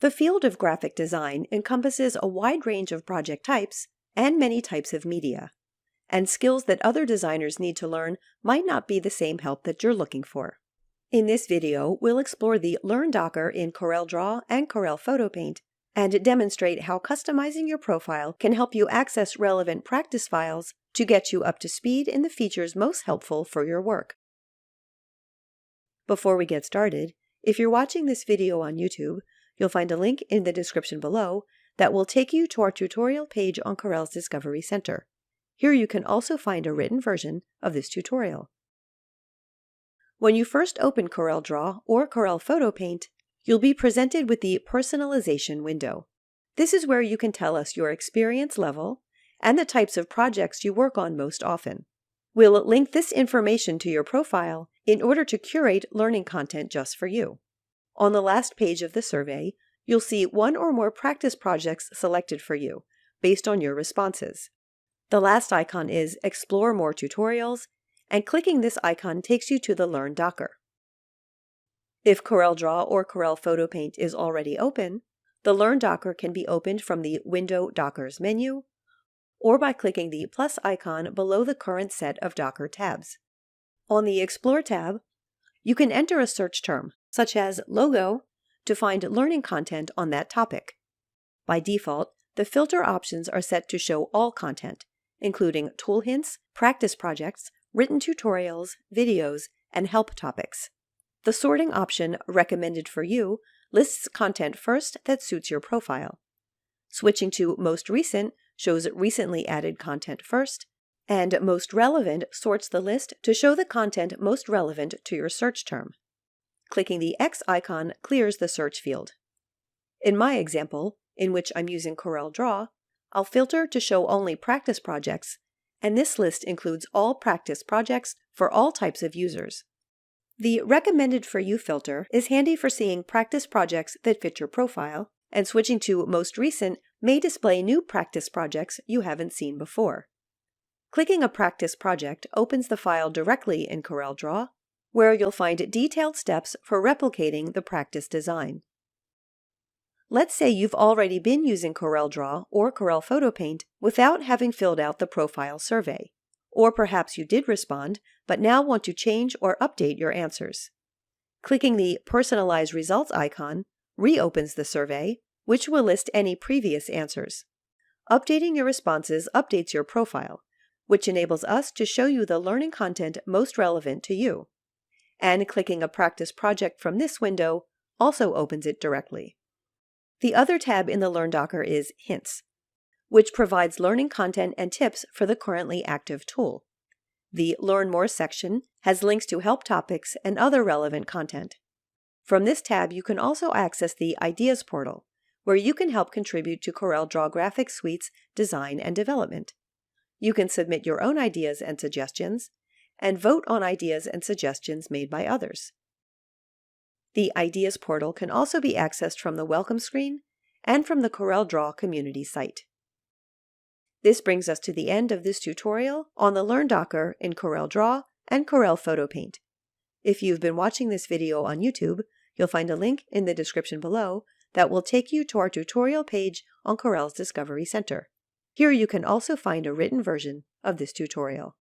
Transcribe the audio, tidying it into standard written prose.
The field of graphic design encompasses a wide range of project types and many types of media, and skills that other designers need to learn might not be the same help that you're looking for. In this video, we'll explore the Learn Docker in CorelDRAW and Corel Photo Paint, and demonstrate how customizing your profile can help you access relevant practice files to get you up to speed in the features most helpful for your work. Before we get started, if you're watching this video on YouTube, you'll find a link in the description below that will take you to our tutorial page on Corel's Discovery Center. Here you can also find a written version of this tutorial. When you first open CorelDRAW or Corel Photo Paint, you'll be presented with the Personalization window. This is where you can tell us your experience level and the types of projects you work on most often. We'll link this information to your profile in order to curate learning content just for you. On the last page of the survey, you'll see one or more practice projects selected for you, based on your responses. The last icon is Explore More Tutorials, and clicking this icon takes you to the Learn Docker. If CorelDRAW or Corel Photo Paint is already open, the Learn Docker can be opened from the Window Dockers menu, or by clicking the plus icon below the current set of Docker tabs. On the Explore tab, you can enter a search term, such as logo, to find learning content on that topic. By default, the filter options are set to show all content, including tool hints, practice projects, written tutorials, videos, and help topics. The sorting option, Recommended for You, lists content first that suits your profile. Switching to Most Recent shows recently added content first, and Most Relevant sorts the list to show the content most relevant to your search term. Clicking the X icon clears the search field. In my example, in which I'm using CorelDRAW, I'll filter to show only practice projects, and this list includes all practice projects for all types of users. The Recommended for You filter is handy for seeing practice projects that fit your profile, and switching to Most Recent may display new practice projects you haven't seen before. Clicking a practice project opens the file directly in CorelDRAW, where you'll find detailed steps for replicating the practice design. Let's say you've already been using CorelDRAW or Corel Photo Paint without having filled out the profile survey. Or perhaps you did respond, but now want to change or update your answers. Clicking the Personalize Results icon reopens the survey, which will list any previous answers. Updating your responses updates your profile, which enables us to show you the learning content most relevant to you. And clicking a practice project from this window also opens it directly. The other tab in the Learn Docker is Hints, which provides learning content and tips for the currently active tool. The Learn More section has links to help topics and other relevant content. From this tab, you can also access the Ideas portal, where you can help contribute to CorelDRAW Graphics Suite's design and development. You can submit your own ideas and suggestions, and vote on ideas and suggestions made by others. The Ideas portal can also be accessed from the Welcome screen and from the CorelDRAW community site. This brings us to the end of this tutorial on the Learn Docker in CorelDRAW and Corel Photo Paint. If you've been watching this video on YouTube, you'll find a link in the description below that will take you to our tutorial page on Corel's Discovery Center. Here you can also find a written version of this tutorial.